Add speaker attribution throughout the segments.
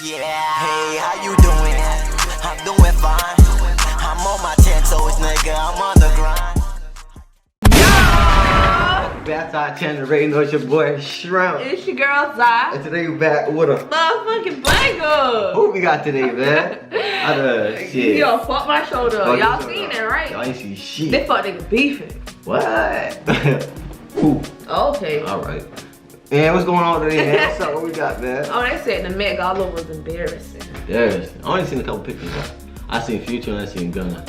Speaker 1: Yeah, hey, how you doing? I'm doing fine. I'm on my 10 toes, nigga. I'm on the grind.
Speaker 2: Back out 10 the rating. It's your boy Shrimp.
Speaker 3: It's your girl Zai.
Speaker 2: And today we back with a
Speaker 3: motherfucking banger.
Speaker 2: Who we got today, man? Shit.
Speaker 3: Yo, fuck my shoulder.
Speaker 2: Fuck
Speaker 3: Y'all
Speaker 2: your
Speaker 3: seen
Speaker 2: shoulder.
Speaker 3: it, right?
Speaker 2: Y'all ain't see shit.
Speaker 3: They fuck niggas beefing.
Speaker 2: What? Who?
Speaker 3: Okay.
Speaker 2: Alright. And what's going on today, man? What's up? What we got, man?
Speaker 3: Oh, they said the Met Gala was embarrassing.
Speaker 2: Yes. I only seen a couple pictures. I seen Future and I seen Gunna.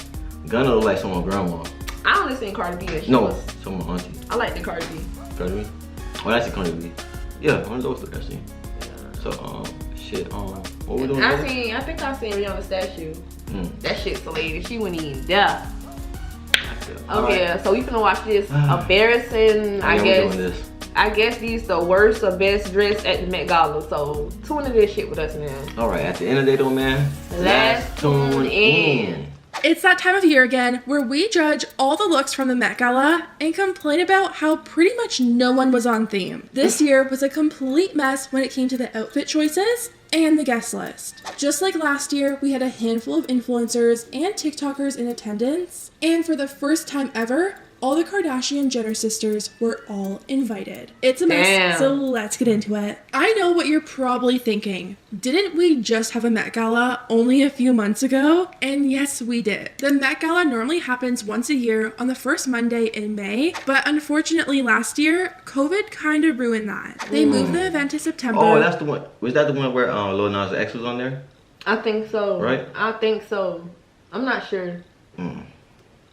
Speaker 2: Gunna look like someone's grandma.
Speaker 3: I only seen Cardi B. And she
Speaker 2: No,
Speaker 3: was,
Speaker 2: someone auntie.
Speaker 3: I like the Cardi B.
Speaker 2: Cardi B? Oh, that's a Cardi B. Yeah, one of those look I seen.
Speaker 3: Yeah.
Speaker 2: So, shit, what we doing?
Speaker 3: I think I seen Rihanna's statue. That shit's salated. She wouldn't even die. Okay, right. So we finna watch this embarrassing, I guess these the worst or best dressed at the Met Gala. So tune into this shit with us, man.
Speaker 2: Alright, at the end of the day though, man, let's tune in.
Speaker 4: It's that time of year again where we judge all the looks from the Met Gala and complain about how pretty much no one was on theme. This year was a complete mess when it came to the outfit choices and the guest list. Just like last year, we had a handful of influencers and TikTokers in attendance, and for the first time ever, all the Kardashian-Jenner sisters were all invited. It's a mess, so let's get into it. I know what you're probably thinking. Didn't we just have a Met Gala only a few months ago? And yes, we did. The Met Gala normally happens once a year on the first Monday in May, but unfortunately last year, COVID kind of ruined that. They moved the event to September.
Speaker 2: Oh, that's the one. Was that the one where Lil Nas X was on there?
Speaker 3: I think so.
Speaker 2: Right?
Speaker 3: I think so. I'm not sure. I'm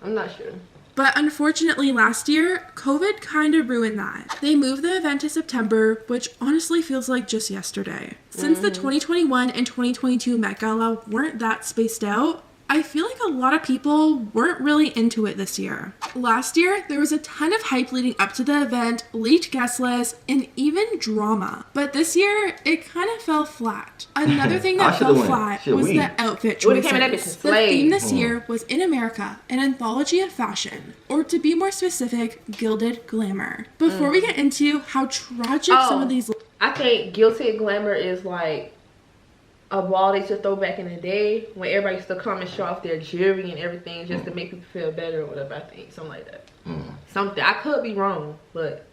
Speaker 3: not sure.
Speaker 4: But unfortunately last year, COVID kind of ruined that. They moved the event to September, which honestly feels like just yesterday. Since the 2021 and 2022 Met Gala weren't that spaced out, I feel like a lot of people weren't really into it this year. Last year, there was a ton of hype leading up to the event, leaked guest lists, and even drama. But this year, it kind of fell flat. Another thing that fell flat was the outfit choices. The theme this year was In America, an anthology of fashion. Or to be more specific, gilded glamour. Before we get into how tragic some of these...
Speaker 3: I think gilded glamour is like a ball they used to throw back in the day when everybody used to come and show off their jewelry and everything just to make people feel better or whatever. I think something like that. Something. I could be wrong, but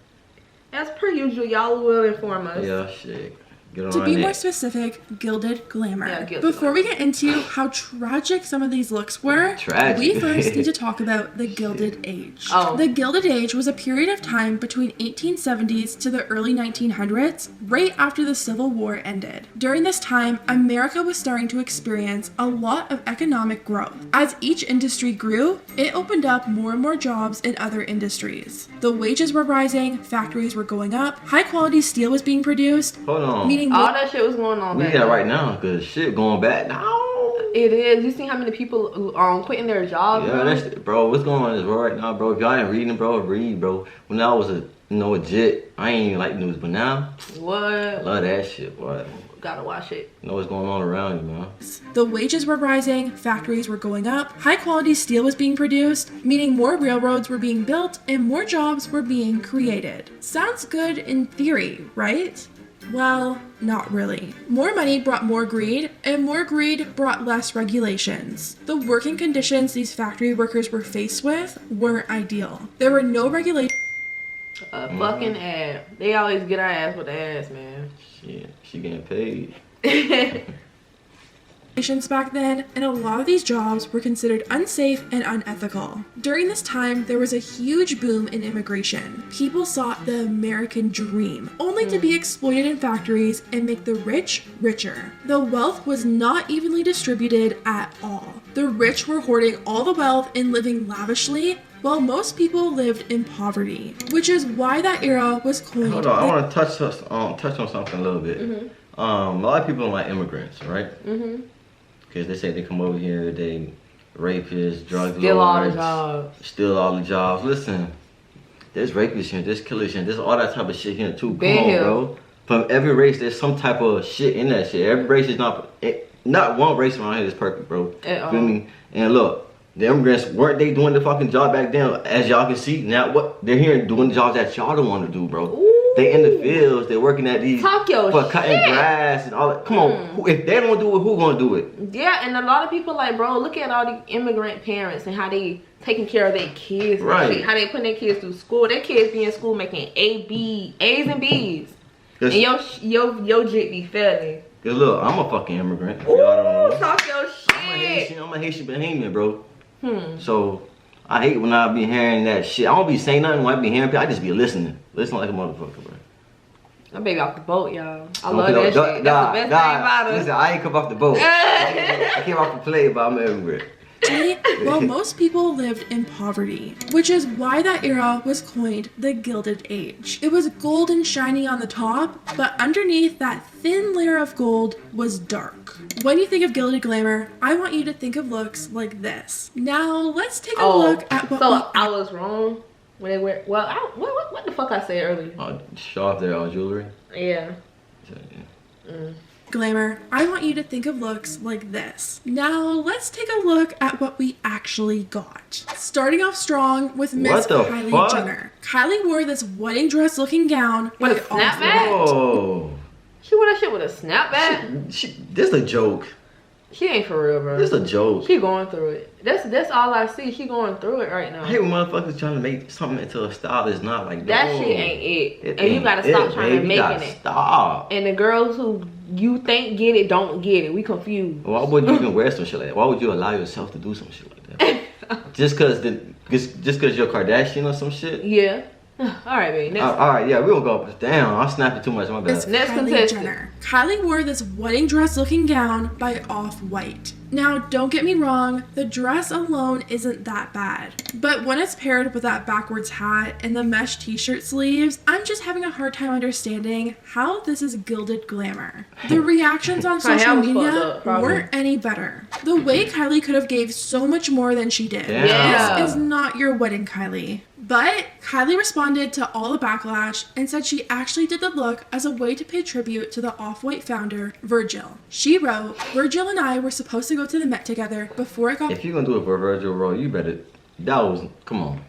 Speaker 3: as per usual, y'all will inform us.
Speaker 2: Yeah, shit.
Speaker 4: To be more specific, gilded glamour.
Speaker 3: Yeah, gilded
Speaker 4: Before we get into how tragic some of these looks were, we first need to talk about the Gilded Age. The Gilded Age was a period of time between 1870s to the early 1900s, right after the Civil War ended. During this time, America was starting to experience a lot of economic growth. As each industry grew, it opened up more and more jobs in other industries. The wages were rising, factories were going up, high quality steel was being produced.
Speaker 2: Hold on.
Speaker 3: All that shit was going on
Speaker 2: back then. Right now, because shit going back now.
Speaker 3: It is. You see how many people are quitting their jobs?
Speaker 2: Yeah, bro, what's going on in this world right now, bro? If y'all ain't reading, bro, read, bro. When I was a jit, I ain't even like news, but now,
Speaker 3: what?
Speaker 2: I love that shit, boy.
Speaker 3: Gotta watch it.
Speaker 2: You know what's going on around you, man.
Speaker 4: The wages were rising, factories were going up, high quality steel was being produced, meaning more railroads were being built and more jobs were being created. Sounds good in theory, right? Well, not really. More money brought more greed, and more greed brought less regulations. The working conditions these factory workers were faced with weren't ideal. There were no regulations.
Speaker 3: Fucking ad. They always get our ass with the ass, man.
Speaker 2: Shit, she getting paid.
Speaker 4: Back then, and a lot of these jobs were considered unsafe and unethical. During this time, there was a huge boom in immigration. People sought the American dream, only to be exploited in factories and make the rich richer. The wealth was not evenly distributed at all. The rich were hoarding all the wealth and living lavishly, while most people lived in poverty, which is why that era was coined.
Speaker 2: Hold on, I want to touch on something a little bit. A lot of people don't like immigrants, right? Because they say they come over here, they rapists, drug lords, steal all the jobs. Listen, there's rapists here, there's killers here, there's all that type of shit here too. Come on, bro. From every race, there's some type of shit in that shit. Every race is not one race around here is perfect, bro. Feel me? And look, the immigrants, weren't they doing the fucking job back then? As y'all can see, now what they're here doing the jobs that y'all don't want to do, bro. They in the fields. They're working at these
Speaker 3: Talk your
Speaker 2: for cutting
Speaker 3: shit.
Speaker 2: grass and all that. Come on, if they don't do it, who gonna do it?
Speaker 3: Yeah, and a lot of people like, bro, look at all the immigrant parents and how they taking care of their kids. And
Speaker 2: Right.
Speaker 3: shit, how they putting their kids through school. Their kids be in school making A's and B's. And your jit be failing.
Speaker 2: Cause look, I'm a fucking immigrant. If y'all don't know.
Speaker 3: Talk your shit.
Speaker 2: I'm a Haitian Bahamian, bro. So I hate when I be hearing that shit. I don't be saying nothing when I be hearing people. I just be listening like a motherfucker, bro.
Speaker 3: My baby off the boat, y'all. I love that shit. That's the best thing about it.
Speaker 2: Listen, I ain't come off the boat. I came off the plane, but I'm an immigrant.
Speaker 4: Well, most people lived in poverty, which is why that era was coined the Gilded Age. It was gold and shiny on the top, but underneath that thin layer of gold was dark. When you think of gilded glamour, I want you to think of looks like this. Now, let's take a look at what
Speaker 3: I was wrong when they wear. Well, what the fuck I said earlier?
Speaker 2: Show off their jewelry.
Speaker 3: Yeah.
Speaker 4: Glamour, I want you to think of looks like this. Now, let's take a look at what we actually got. Starting off strong with Miss Kylie Jenner. Kylie wore this wedding dress looking gown
Speaker 3: with a snapback.
Speaker 2: Oh.
Speaker 3: She wore that shit with a snapback.
Speaker 2: This is a joke.
Speaker 3: She ain't for real, bro.
Speaker 2: This is a joke.
Speaker 3: She going through it. That's all I see. She going through it right now.
Speaker 2: I hate when motherfuckers trying to make something into a style that's not like
Speaker 3: that. Shit ain't it. And you gotta stop trying to making it.
Speaker 2: Stop.
Speaker 3: And the girls who you think get it don't get it. We confused.
Speaker 2: Why would you even wear some shit like that? Why would you allow yourself to do some shit like that? just cause you're Kardashian or some shit?
Speaker 3: Yeah. All right, baby. Next.
Speaker 2: All right, yeah, we gonna go up. Damn, I'm snapping too much. My bad.
Speaker 3: Next contestant.
Speaker 4: Kylie wore this wedding dress looking gown by Off-White. Now, don't get me wrong, the dress alone isn't that bad. But when it's paired with that backwards hat and the mesh t-shirt sleeves, I'm just having a hard time understanding how this is gilded glamour. The reactions on social media weren't any better. The way Kylie could have gave so much more than she did.
Speaker 2: Yeah.
Speaker 4: This is not your wedding, Kylie. But Kylie responded to all the backlash and said she actually did the look as a way to pay tribute to the Off-White founder, Virgil. She wrote, Virgil and I were supposed to go to the Met together before it got...
Speaker 2: If you're gonna do it for Virgil role, you better... Come on.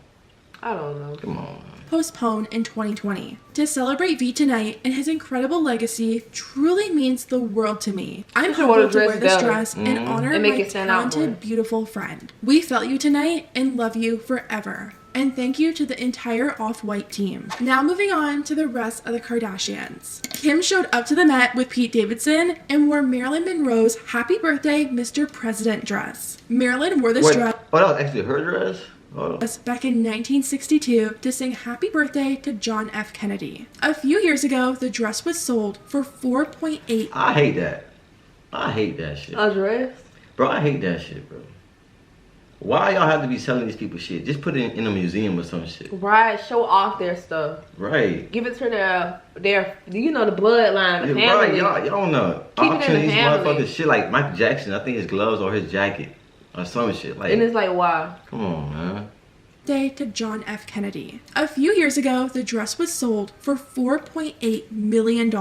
Speaker 3: I don't know.
Speaker 2: Come on.
Speaker 4: Postponed in 2020. To celebrate V tonight and his incredible legacy truly means the world to me. I'm humbled to wear this dress and honor my talented, beautiful friend. We felt you tonight and love you forever. And thank you to the entire Off-White team. Now moving on to the rest of the Kardashians. Kim showed up to the Met with Pete Davidson and wore Marilyn Monroe's Happy Birthday, Mr. President dress. Marilyn wore this dress.
Speaker 2: Oh, that was actually her dress?
Speaker 4: Back in 1962 to sing Happy Birthday to John F. Kennedy. A few years ago, the dress was sold for $4.8.
Speaker 2: I hate that. I hate that shit.
Speaker 3: A dress?
Speaker 2: Bro, I hate that shit, bro. Why y'all have to be selling these people shit? Just put it in a museum or some shit.
Speaker 3: Right, show off their stuff.
Speaker 2: Right.
Speaker 3: Give it to their you know, the bloodline, the family.
Speaker 2: Right, y'all know.
Speaker 3: Keep it in the
Speaker 2: these
Speaker 3: family.
Speaker 2: motherfuckers shit like Michael Jackson. I think his gloves or his jacket or some shit. Like,
Speaker 3: and it's like, why?
Speaker 2: Come on, man.
Speaker 4: Day to John F. Kennedy. A few years ago, the dress was sold for $4.8 million,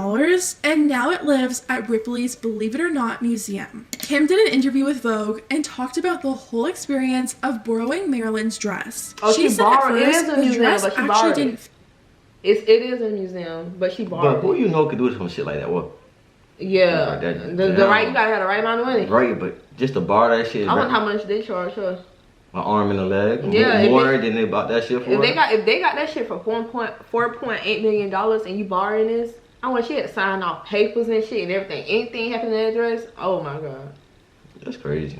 Speaker 4: and now it lives at Ripley's Believe It or Not Museum. Kim did an interview with Vogue and talked about the whole experience of borrowing Marilyn's dress.
Speaker 3: Oh, she borrowed it. It is a museum, but she borrowed
Speaker 4: it.
Speaker 3: It is a museum, but she borrowed it.
Speaker 2: But who you know could do some shit like that? What?
Speaker 3: Yeah.
Speaker 2: Like that,
Speaker 3: the right, you gotta have the right amount of money.
Speaker 2: Right, but just to borrow that shit.
Speaker 3: I wonder how much they charge her.
Speaker 2: An arm and a leg.
Speaker 3: Yeah,
Speaker 2: more than they bought that shit for.
Speaker 3: If they got that shit for $4.8 million and you borrowing this, I want she had to sign off papers and shit and everything. Anything happened to that dress? Oh my god.
Speaker 2: That's crazy.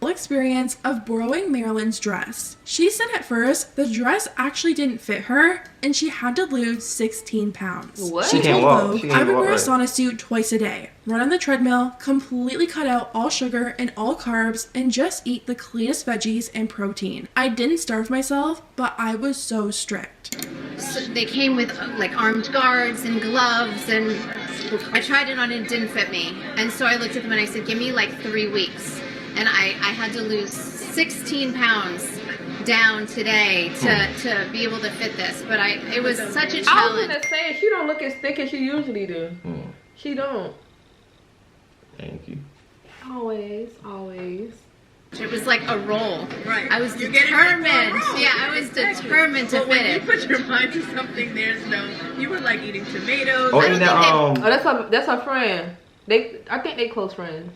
Speaker 4: Experience of borrowing Marilyn's dress. She said at first the dress actually didn't fit her and she had to lose 16 pounds.
Speaker 3: What?
Speaker 4: She told Vogue, I would wear a sauna suit twice a day, run on the treadmill, completely cut out all sugar and all carbs, and just eat the cleanest veggies and protein. I didn't starve myself, but I was so strict.
Speaker 5: So they came with like armed guards and gloves, and I tried it on and it didn't fit me. And so I looked at them and I said, give me like 3 weeks. And I had to lose 16 pounds down today to be able to fit this. But it was such a challenge.
Speaker 3: I was gonna say, she don't look as thick as she usually do. She don't.
Speaker 2: Thank you.
Speaker 3: Always.
Speaker 5: It was like a roll.
Speaker 6: Right.
Speaker 5: I was
Speaker 6: You get it right for a
Speaker 5: determined.
Speaker 6: roll.
Speaker 5: Yeah, I was
Speaker 6: Exactly.
Speaker 5: determined to
Speaker 6: But when
Speaker 5: fit
Speaker 6: you
Speaker 5: it.
Speaker 6: put your mind to something, there's no. You were like eating tomatoes.
Speaker 2: Oh,
Speaker 5: I
Speaker 2: and
Speaker 5: don't
Speaker 2: that,
Speaker 5: think
Speaker 3: Oh, that's her friend. I think they close friends.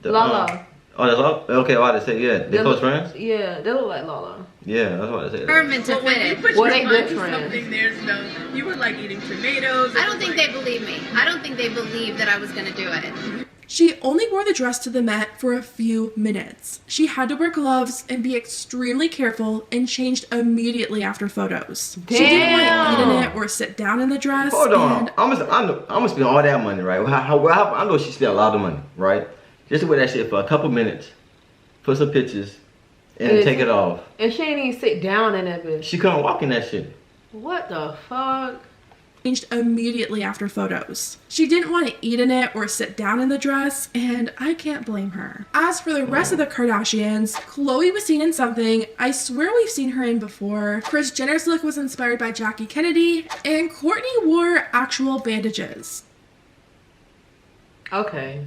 Speaker 2: the,
Speaker 3: Lala.
Speaker 2: oh, that's all? Okay, I just say, yeah. They close friends?
Speaker 3: Yeah, they look like Lala.
Speaker 2: Yeah, that's what I said.
Speaker 5: Determined to
Speaker 6: But when
Speaker 5: fit
Speaker 6: you
Speaker 5: it.
Speaker 6: put
Speaker 3: Well,
Speaker 6: your
Speaker 3: they
Speaker 6: mind
Speaker 3: good
Speaker 6: to
Speaker 3: friends.
Speaker 6: something, there's no. You were like eating tomatoes.
Speaker 5: I don't think they believe me. I don't think they believed that I was going to do it.
Speaker 4: She only wore the dress to the Met for a few minutes. She had to wear gloves and be extremely careful and changed immediately after photos. She didn't want to eat in it or sit down in the dress.
Speaker 2: Hold on.
Speaker 4: and
Speaker 2: I'm gonna spend all that money, right? I know she spent a lot of money, right? Just to wear that shit for a couple minutes, put some pictures, and then take it off.
Speaker 3: And she didn't even sit down in that bitch.
Speaker 2: She couldn't walk in that shit.
Speaker 3: What the fuck?
Speaker 4: changed immediately after photos. She didn't want to eat in it or sit down in the dress, and I can't blame her. As for the rest of the Kardashians, Khloe was seen in something I swear we've seen her in before. Kris Jenner's look was inspired by Jackie Kennedy, and Kourtney wore actual bandages.
Speaker 3: Okay.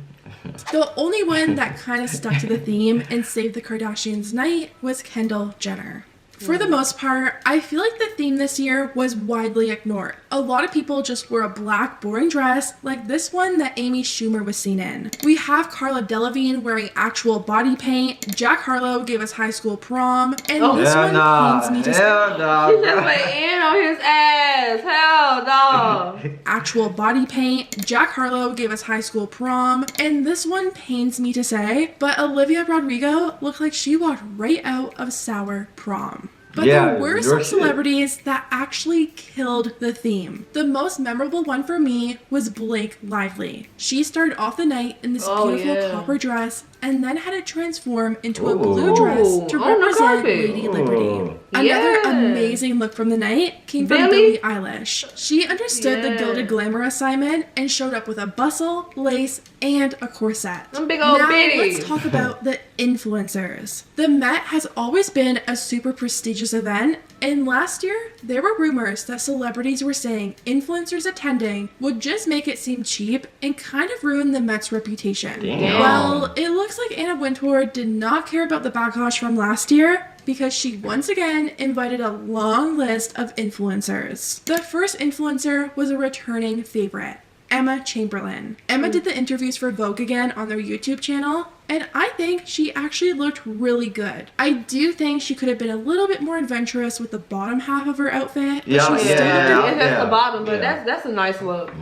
Speaker 4: The only one that kind of stuck to the theme and saved the Kardashians' night was Kendall Jenner. For the most part, I feel like the theme this year was widely ignored. A lot of people just wore a black, boring dress like this one that Amy Schumer was seen in. We have Carla Delevingne wearing actual body paint, Jack Harlow gave us high school prom, and this one pains me to say.
Speaker 3: She just went in on his ass. Hell no.
Speaker 4: Actual body paint, Jack Harlow gave us high school prom, and this one pains me to say, but Olivia Rodrigo looked like she walked right out of Sour Prom. But
Speaker 2: Yeah,
Speaker 4: there were
Speaker 2: your
Speaker 4: some
Speaker 2: shit.
Speaker 4: celebrities that actually killed the theme. The most memorable one for me was Blake Lively. She started off the night in this beautiful copper dress and then had it transform into a blue dress to
Speaker 3: Ooh, on the
Speaker 4: represent
Speaker 3: carpet.
Speaker 4: Lady Liberty.
Speaker 2: Ooh.
Speaker 4: Another
Speaker 3: Yeah.
Speaker 4: amazing look from the night came from
Speaker 3: Billie?
Speaker 4: Billie Eilish. She understood the
Speaker 3: Yeah.
Speaker 4: gilded glamour assignment and showed up with a bustle, lace, and a corset.
Speaker 3: Them big old
Speaker 4: Now
Speaker 3: bitties.
Speaker 4: let's talk about the influencers. The Met has always been a super prestigious event, and last year there were rumors that celebrities were saying influencers attending would just make it seem cheap and kind of ruin the Met's reputation.
Speaker 2: Damn.
Speaker 4: Well, it looks like Anna Wintour did not care about the backlash from last year because she once again invited a long list of influencers. The first influencer was a returning favorite, Emma Chamberlain. Emma did the interviews for Vogue again on their YouTube channel, and I think she actually looked really good. I do think she could have been a little bit more adventurous with the bottom half of her outfit, but
Speaker 2: Yeah,
Speaker 4: she still looked
Speaker 3: It's just the bottom, but
Speaker 2: yeah.
Speaker 3: that's a nice look.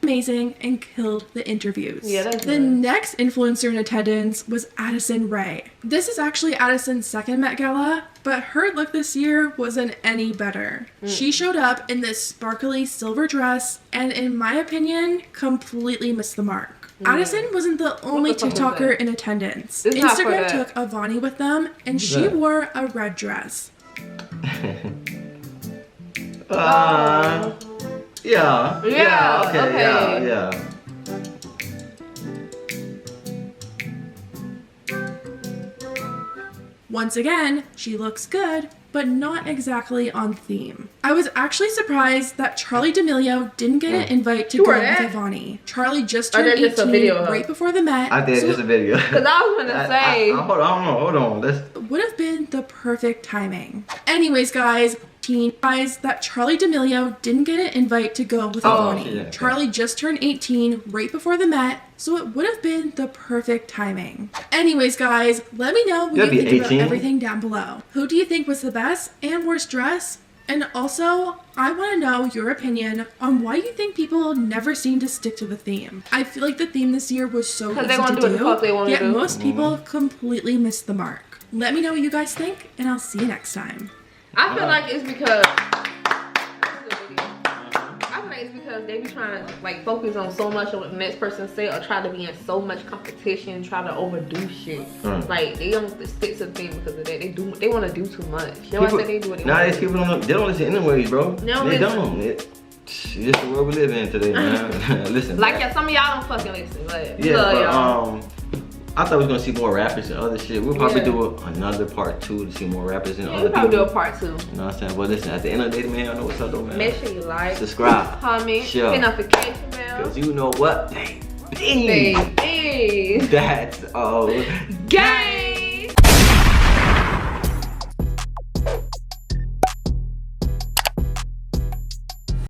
Speaker 4: amazing and killed the interviews.
Speaker 3: Yeah, that's
Speaker 4: the
Speaker 3: good.
Speaker 4: next influencer in attendance was Addison Rae. This is actually Addison's second Met Gala, but her look this year wasn't any better. She showed up in this sparkly silver dress and, in my opinion, completely missed the mark. Addison wasn't the only
Speaker 3: fuck was
Speaker 4: TikToker
Speaker 3: that?
Speaker 4: in attendance.
Speaker 3: It's not for
Speaker 4: Instagram
Speaker 3: that.
Speaker 4: took Avani with them, and she
Speaker 2: that?
Speaker 4: wore a red dress.
Speaker 2: Yeah.
Speaker 3: Yeah,
Speaker 2: Okay.
Speaker 3: okay.
Speaker 2: Yeah.
Speaker 4: Once again, she looks good, but not exactly on theme. I was actually surprised that Charlie D'Amelio didn't get an invite to
Speaker 3: She
Speaker 4: go
Speaker 3: wore
Speaker 4: with
Speaker 3: that?
Speaker 4: Ivani. Charlie just
Speaker 3: Or
Speaker 4: turned
Speaker 3: there's
Speaker 4: 18
Speaker 3: just a video of her?
Speaker 4: right before the Met.
Speaker 2: I did
Speaker 4: so
Speaker 2: just a video.
Speaker 3: Cause I was gonna say.
Speaker 2: Hold on. Let's.
Speaker 4: it would have been the perfect timing. Anyways, guys, that Charlie D'Amelio didn't get an invite to go with Ivani.
Speaker 2: yeah.
Speaker 4: Charlie just turned 18 right before the Met, so it would have been the perfect timing. Anyways, guys, let me know what
Speaker 2: You'll
Speaker 4: you
Speaker 2: be
Speaker 4: think about
Speaker 2: 18.
Speaker 4: everything down below. Who do you think was the best and worst dress? And also, I want to know your opinion on why you think people never seem to stick to the theme. I feel like the theme this year was so easy
Speaker 3: 'Cause they wanna
Speaker 4: to
Speaker 3: do what the fuck they wanna
Speaker 4: yet
Speaker 3: do.
Speaker 4: most people completely missed the mark. Let me know what you guys think, and I'll see you next time.
Speaker 3: I feel like it's because. I feel like it's because they be trying to like focus on so much of what the next person say, or try to be in so much competition, try to overdo shit. Like they don't stick to the thing because of that. They want to do too much. They want to say they do what they want.
Speaker 2: Nowadays people they don't listen anyways, bro.
Speaker 3: No,
Speaker 2: they
Speaker 3: listen.
Speaker 2: don't. It's just the world we live in today, man. Listen.
Speaker 3: Like yeah, some of y'all don't fucking listen, but
Speaker 2: Yeah,
Speaker 3: love
Speaker 2: but
Speaker 3: y'all.
Speaker 2: I thought we was gonna see more rappers and other shit. We'll probably
Speaker 3: Yeah.
Speaker 2: do another part 2 to see more rappers and
Speaker 3: Yeah,
Speaker 2: other
Speaker 3: we'll probably do
Speaker 2: people.
Speaker 3: a part 2.
Speaker 2: You know what I'm saying? But listen, at the end of the day, man, I know what's up though, man.
Speaker 3: Make sure you like,
Speaker 2: Subscribe,
Speaker 3: comment,
Speaker 2: share.
Speaker 3: hit notification bell.
Speaker 2: Cause you know what? Baby.
Speaker 3: Baby.
Speaker 2: That's all.
Speaker 3: Gang.